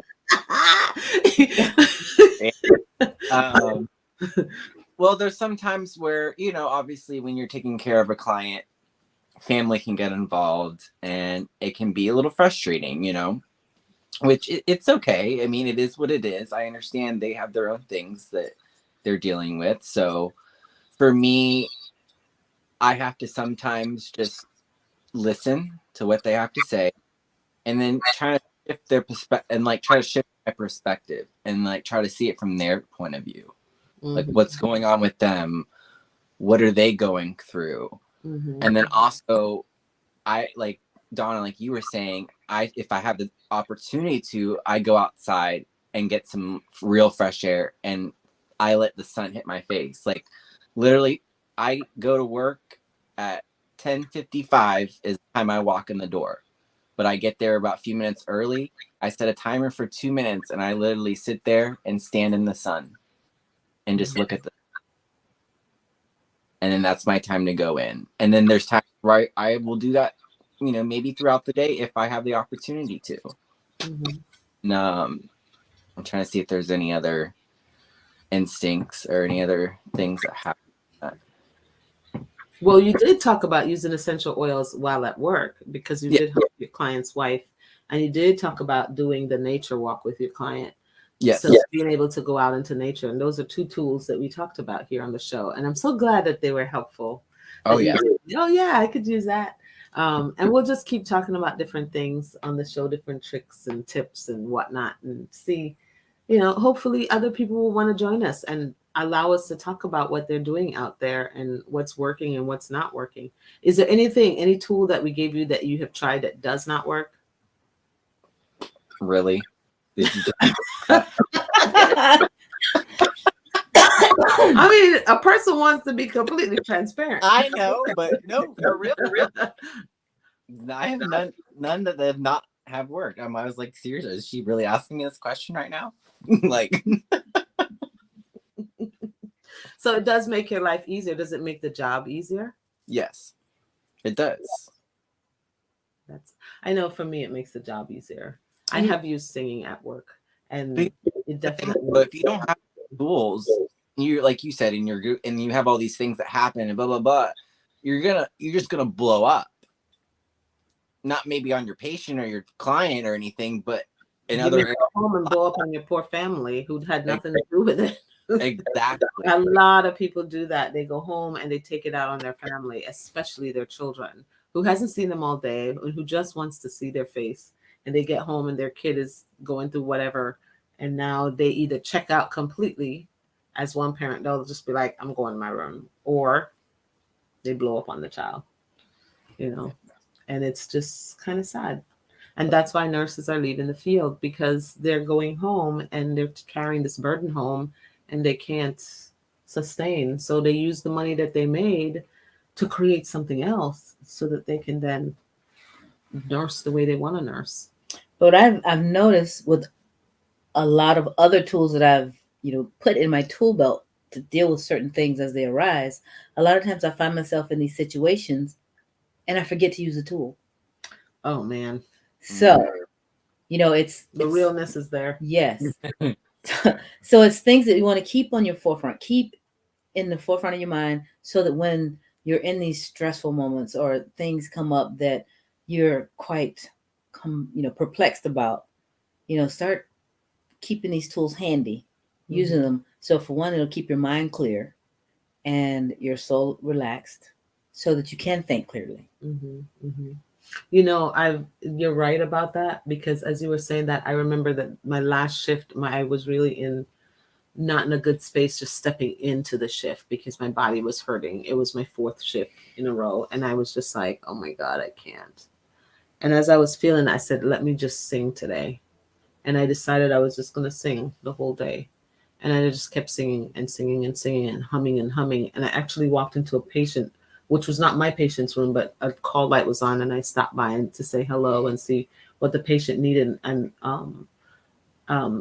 there's some times where, obviously when you're taking care of a client, family can get involved and it can be a little frustrating, which it's okay. I mean, it is what it is. I understand they have their own things that they're dealing with. So for me, I have to sometimes just listen to what they have to say and then try to shift their perspective and like try to shift my perspective and like try to see it from their point of view. Like what's going on with them, what are they going through, and then also I like Donna, like you were saying, if I have the opportunity to, I go outside and get some real fresh air and I let the sun hit my face. Like literally I go to work at 10:55 is the time I walk in the door, but I get there about a few minutes early. I set a timer for 2 minutes and I literally sit there and stand in the sun and just look at the, and then that's my time to go in. And then there's times where I will do that, maybe throughout the day if I have the opportunity to. I'm trying to see if there's any other instincts or any other things that happen. Well, you did talk about using essential oils while at work because you did help your client's wife, and you did talk about doing the nature walk with your client. Yes. So being able to go out into nature, and those are two tools that we talked about here on the show, and I'm so glad that they were helpful. Oh yeah. Oh yeah, I could use that. And we'll just keep talking about different things on the show, different tricks and tips and whatnot, and see, hopefully other people will want to join us and allow us to talk about what they're doing out there and what's working and what's not working. Is there any tool that we gave you that you have tried that does not work? Really? Did you I mean, a person wants to be completely transparent. I know, but no, for real. I have none that have not have worked. I was like, seriously, is she really asking me this question right now? Like, so it does make your life easier. Does it make the job easier? yes, it does. I know for me, it makes the job easier. I have used singing at work, and it definitely. But if you don't have tools, you like you said in your group, and you have all these things that happen and blah blah blah, you're just gonna blow up. Not maybe on your patient or your client or anything, but in other areas. Go home and blow up on your poor family who had nothing to do with it. Exactly. A lot of people do that. They go home and they take it out on their family, especially their children, who hasn't seen them all day and who just wants to see their face. And they get home and their kid is going through whatever. And now they either check out completely, as one parent, they'll just be like, I'm going to my room. Or they blow up on the child, and it's just kind of sad. And that's why nurses are leaving the field, because they're going home and they're carrying this burden home and they can't sustain. So they use the money that they made to create something else so that they can then nurse the way they want to nurse. But I've noticed with a lot of other tools that I've put in my tool belt to deal with certain things as they arise, a lot of times I find myself in these situations and I forget to use the tool. Oh man. So it's the realness is there. Yes. So it's things that you want to keep on your forefront, keep in the forefront of your mind, so that when you're in these stressful moments or things come up that you're quite perplexed about, start keeping these tools handy, using them. So for one, it'll keep your mind clear, and your soul relaxed so that you can think clearly. You know, you're right about that, because as you were saying that, I remember that my last shift, I was really not in a good space just stepping into the shift because my body was hurting. It was my 4th shift in a row, and I was just like, oh my God, I can't. And as I was feeling, I said, let me just sing today. And I decided I was just going to sing the whole day. And I just kept singing and singing and singing and humming and humming. And I actually walked into a patient, which was not my patient's room, but a call light was on. And I stopped by and to say hello and see what the patient needed. And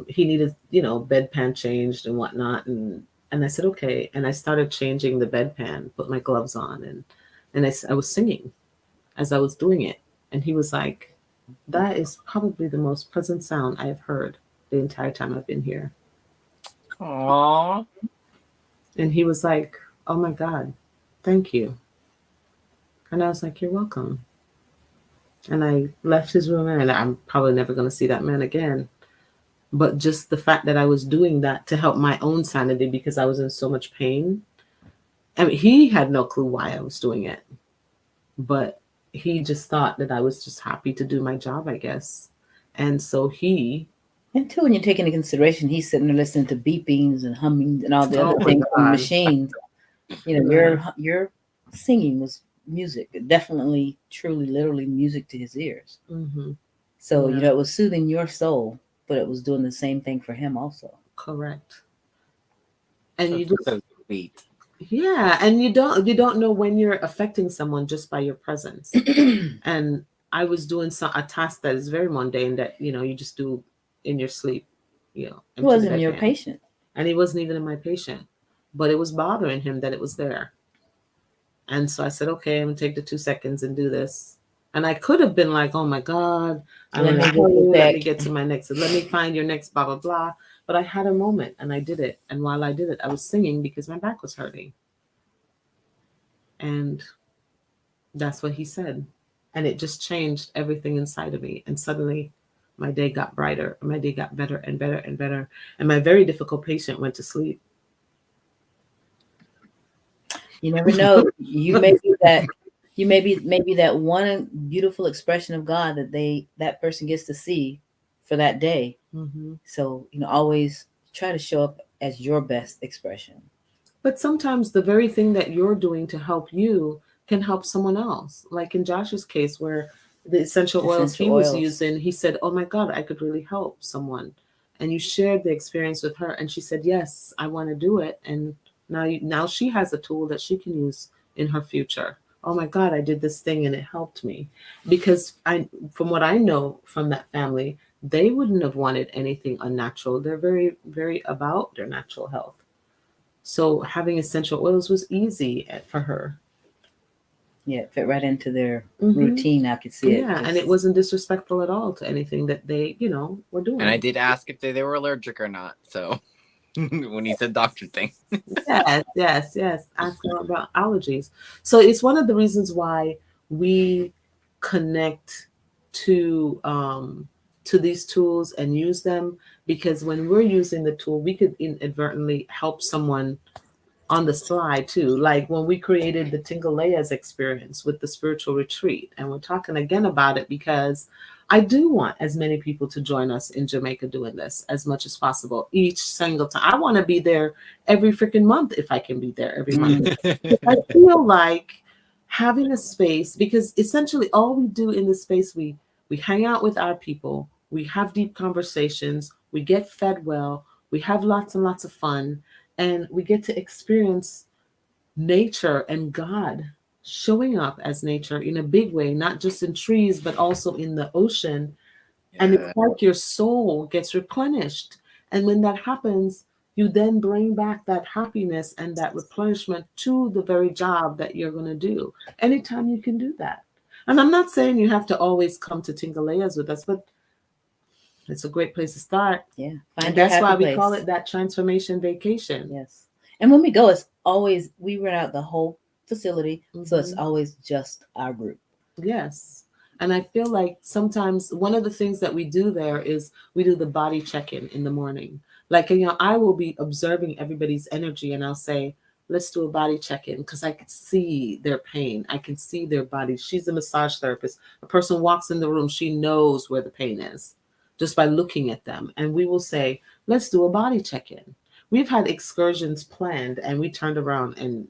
he needed, bedpan changed and whatnot. And I said, okay. And I started changing the bedpan, put my gloves on. And I was singing as I was doing it. And he was like, that is probably the most pleasant sound I have heard the entire time I've been here. Aww. And he was like, oh my God, thank you. And I was like, you're welcome. And I left his room, and I'm probably never going to see that man again. But just the fact that I was doing that to help my own sanity because I was in so much pain. I mean, he had no clue why I was doing it. But he just thought that I was just happy to do my job, I guess. And so And too, when you take into consideration, he's sitting there listening to beepings and humming and all the other things from the machines. Your singing was music. Definitely, truly, literally music to his ears. So, it was soothing your soul, but it was doing the same thing for him also. Correct. And so you just so sweet. Yeah, and you don't know when you're affecting someone just by your presence. And I was doing a task that is very mundane that you just do in your sleep. He wasn't your patient, and he wasn't even my patient, but it was bothering him that it was there. And so I said, okay, I'm gonna take the 2 seconds and do this. And I could have been like, oh my God, let me get to my next, let me find your next blah, blah, blah. But I had a moment and I did it. And while I did it, I was singing because my back was hurting. And that's what he said. And it just changed everything inside of me. And suddenly my day got brighter. My day got better and better and better. And my very difficult patient went to sleep. You never know. You may be that. You may be that one beautiful expression of God that person gets to see for that day. So always try to show up as your best expression. But sometimes the very thing that you're doing to help you can help someone else. Like in Josh's case, where the essential oils he was using, he said, oh my God, I could really help someone. And you shared the experience with her, and she said, yes, I want to do it. And now she has a tool that she can use in her future. Oh my God, I did this thing and it helped me. Because from what I know from that family, they wouldn't have wanted anything unnatural. They're very, very about their natural health. So having essential oils was easy for her. Yeah, it fit right into their routine. I could see it. Yeah, and it wasn't disrespectful at all to anything that they, were doing. And I did ask if they were allergic or not. So when he said doctor thing. Yes. Ask them about allergies. So it's one of the reasons why we connect to these tools and use them, because when we're using the tool, we could inadvertently help someone on the slide too. Like when we created the Tingalea's experience with the spiritual retreat, and we're talking again about it because I do want as many people to join us in Jamaica doing this as much as possible each single time. I want to be there every freaking month if I can be there every month. I feel like having a space, because essentially all we do in this space, we hang out with our people, we have deep conversations, we get fed well, we have lots and lots of fun, and we get to experience nature and God showing up as nature in a big way, not just in trees, but also in the ocean. Yeah. And it's like your soul gets replenished. And when that happens, you then bring back that happiness and that replenishment to the very job that you're going to do. Anytime you can do that. And I'm not saying you have to always come to Tingalea's with us, but it's a great place to start. Yeah. And that's why we call it that transformation vacation. Yes. And when we go, it's always, we rent out the whole facility. So it's always just our group. Yes. And I feel like sometimes one of the things that we do there is we do the body check-in in the morning. Like, I will be observing everybody's energy and I'll say, let's do a body check-in, because I could see their pain. I can see their body. She's a massage therapist. A person walks in the room, she knows where the pain is just by looking at them. And we will say, let's do a body check-in. We've had excursions planned, and we turned around and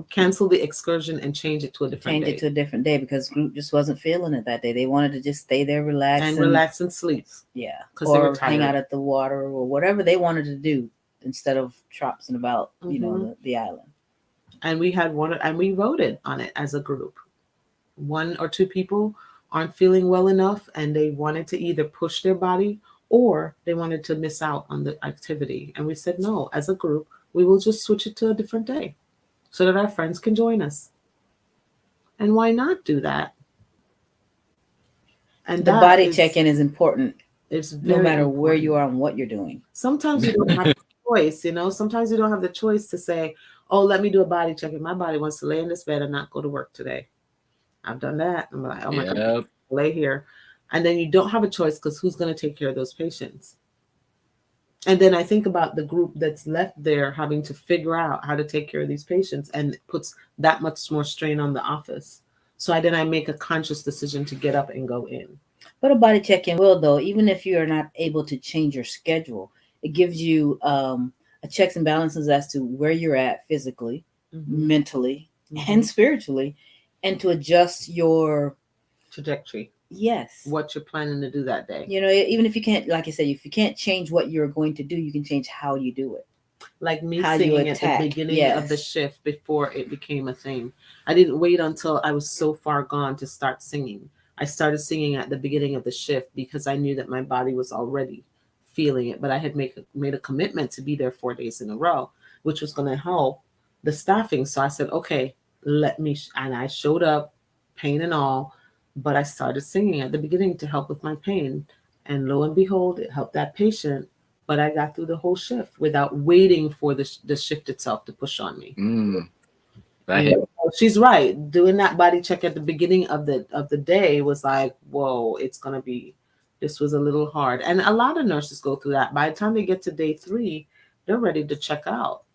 canceled the excursion and changed it to a different day. Because group just wasn't feeling it that day. They wanted to just stay there, relax and sleep. Yeah, because they were tired. Hang out at the water or whatever they wanted to do instead of tropsing about, the island. And we had one, and we voted on it as a group. 1 or 2 people aren't feeling well enough, and they wanted to either push their body or they wanted to miss out on the activity. And we said, no, as a group, we will just switch it to a different day so that our friends can join us. And why not do that? And the body check-in is important. It's no matter where you are and what you're doing. Sometimes you don't have the choice, Sometimes you don't have the choice to say, oh, let me do a body check-in. My body wants to lay in this bed and not go to work today. I've done that. I'm like, oh my God, lay here. And then you don't have a choice, because who's going to take care of those patients? And then I think about the group that's left there having to figure out how to take care of these patients, and it puts that much more strain on the office. So I make a conscious decision to get up and go in. But a body check-in will, though, even if you are not able to change your schedule, it gives you a checks and balances as to where you're at physically, mentally, and spiritually, and to adjust your trajectory. Yes. What you're planning to do that day. Even if you can't, like I said, if you can't change what you're going to do, you can change how you do it. Like me singing at the beginning of the shift before it became a thing. I didn't wait until I was so far gone to start singing. I started singing at the beginning of the shift because I knew that my body was already feeling it, but I had made a commitment to be there 4 days in a row, which was going to help the staffing. So I said, okay, and I showed up, pain and all, but I started singing at the beginning to help with my pain. And lo and behold, it helped that patient, but I got through the whole shift without waiting for the shift itself to push on me. She's right. Doing that body check at the beginning of the day was like, whoa, this was a little hard. And a lot of nurses go through that. By the time they get to day 3, they're ready to check out.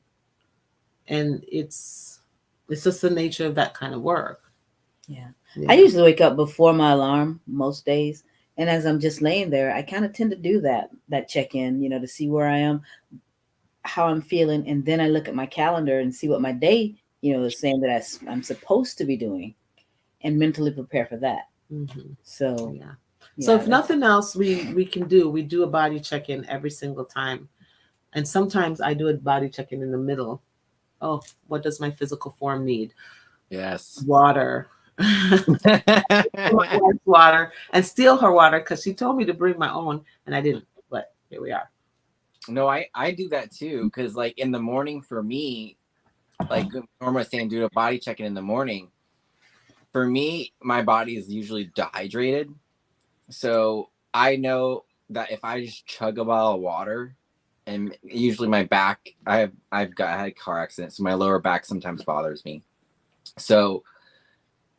And it's just the nature of that kind of work. Yeah. I usually wake up before my alarm most days. And as I'm just laying there, I kind of tend to do that check-in, to see where I am, how I'm feeling. And then I look at my calendar and see what my day, is saying that I'm supposed to be doing, and mentally prepare for that. Mm-hmm. So, So if nothing else we do a body check-in every single time. And sometimes I do a body check-in in the middle. Oh, what does my physical form need? Yes. Water. Water, and steal her water because she told me to bring my own and I didn't, but here we are. No, I do that too, because like in the morning for me, like Norma was saying, do a body check-in in the morning. For me, my body is usually dehydrated, so I know that if I just chug a bottle of water, and usually my back, I had a car accident, so my lower back sometimes bothers me, so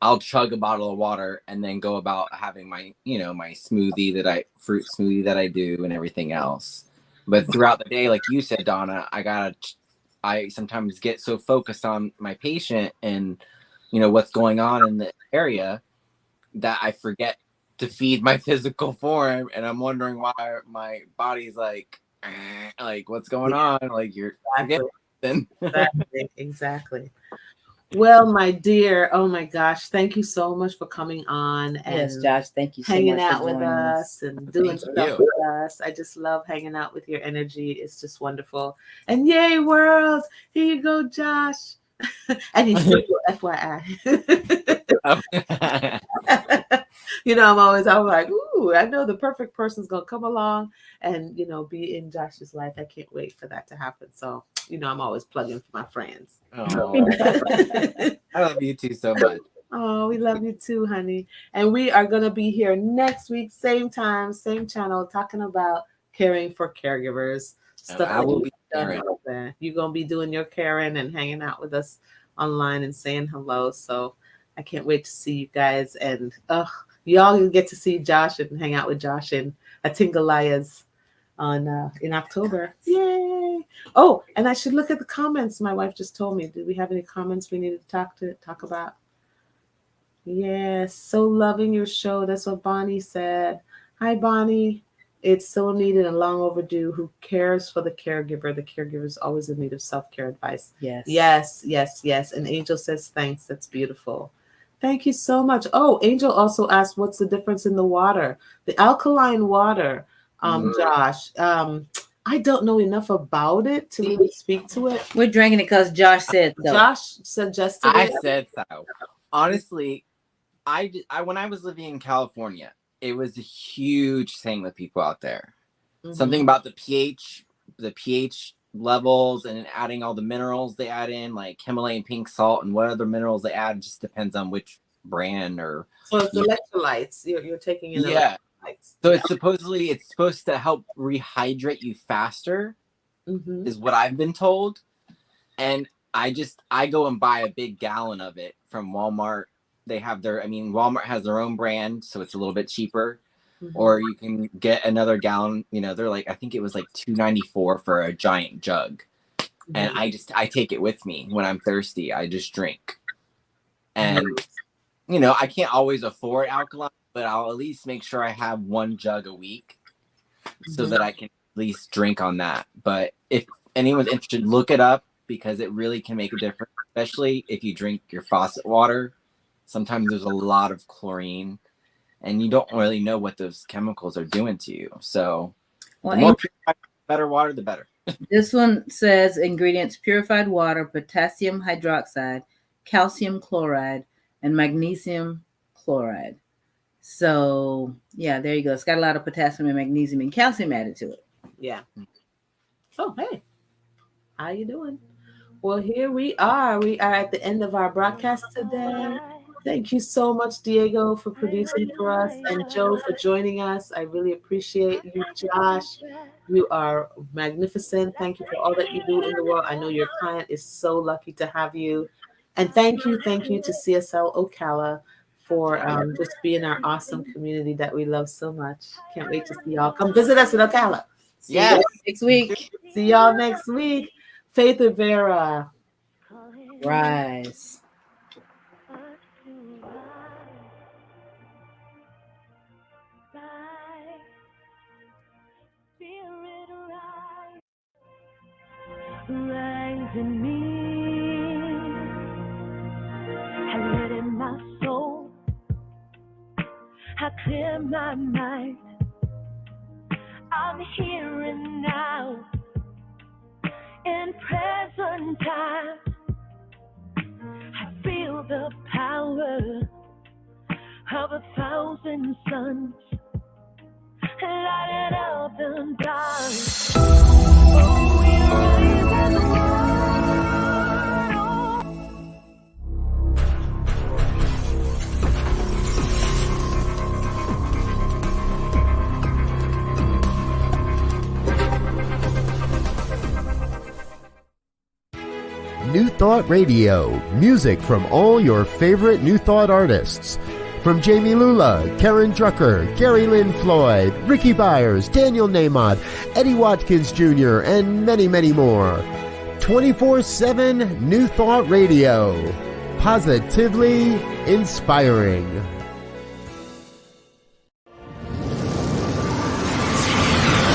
I'll chug a bottle of water and then go about having my, my smoothie fruit smoothie that I do and everything else. But throughout the day, like you said, Donna, I sometimes get so focused on my patient and, what's going on in the area that I forget to feed my physical form. And I'm wondering why my body's like what's going on? Like you're Exactly. Well, my dear, oh my gosh, thank you so much for coming on. And yes, Josh, thank you so hanging much out with us and doing stuff with us. I just love hanging out with your energy. It's just wonderful. And yay, world! Here you go, Josh. And he's single, FYI. I'm like, ooh, I know the perfect person's gonna come along and be in Josh's life. I can't wait for that to happen. So. I'm always plugging for my friends. Oh, I love you too so much. Oh, we love you too, honey. And we are going to be here next week, same time, same channel, talking about caring for caregivers. Stuff I will be caring. You're going to be doing your caring and hanging out with us online and saying hello. So I can't wait to see you guys. And y'all get to see Josh and hang out with Josh and Atingalaya's in October. Yay! Okay. Oh, and I should look at the comments. My wife just told me. Did we have any comments we needed to talk about? Yes, so loving your show. That's what Bonnie said. Hi, Bonnie. It's so needed and long overdue. Who cares for the caregiver? The caregiver is always in need of self-care advice. Yes. And Angel says, thanks. That's beautiful. Thank you so much. Oh, Angel also asked, what's the difference in the water? The alkaline water, Josh. I don't know enough about it to really speak to it. We're drinking it because Josh said so. Josh suggested I it. said so. Honestly, I when I was living in California, it was a huge thing with people out there. Something about the pH levels and adding all the minerals they add in, like Himalayan pink salt and what other minerals they add. It just depends on which brand or. So it's electrolytes. You're taking in electrolytes. So it's supposed to help rehydrate you faster, is what I've been told. And I go and buy a big gallon of it from Walmart. Walmart has their own brand, so it's a little bit cheaper. Or you can get another gallon. They're like, I think it was like $2.94 for a giant jug. And I take it with me when I'm thirsty. I just drink. And I can't always afford alkaline, but I'll at least make sure I have one jug a week so that I can at least drink on that. But if anyone's interested, look it up because it really can make a difference, especially if you drink your faucet water. Sometimes there's a lot of chlorine and you don't really know what those chemicals are doing to you. So the more purified, better water, the better. This one says ingredients: purified water, potassium hydroxide, calcium chloride, and magnesium chloride. So yeah, there you go. It's got a lot of potassium and magnesium and calcium added to it. Yeah. Oh, hey, how you doing? Well, here we are. We are at the end of our broadcast today. Thank you so much, Diego, for producing for us, and Joe for joining us. I really appreciate you, Josh. You are magnificent. Thank you for all that you do in the world. I know your client is so lucky to have you. And thank you to CSL Ocala for just being our awesome community that we love so much. Can't wait to see y'all. Come visit us in Ocala. Yes, next week. See y'all next week. Faith Rivera. Rise. Rise in me, I lit in my soul, I clear my mind, I'm here and now, in present time, I feel the power of 1,000 suns, lighting up the dark. Oh, we New Thought Radio, music from all your favorite New Thought artists. From Jamie Lula, Karen Drucker, Gary Lynn Floyd, Ricky Byers, Daniel Nahmod, Eddie Watkins Jr., and many, many more. 24/7 New Thought Radio. Positively inspiring.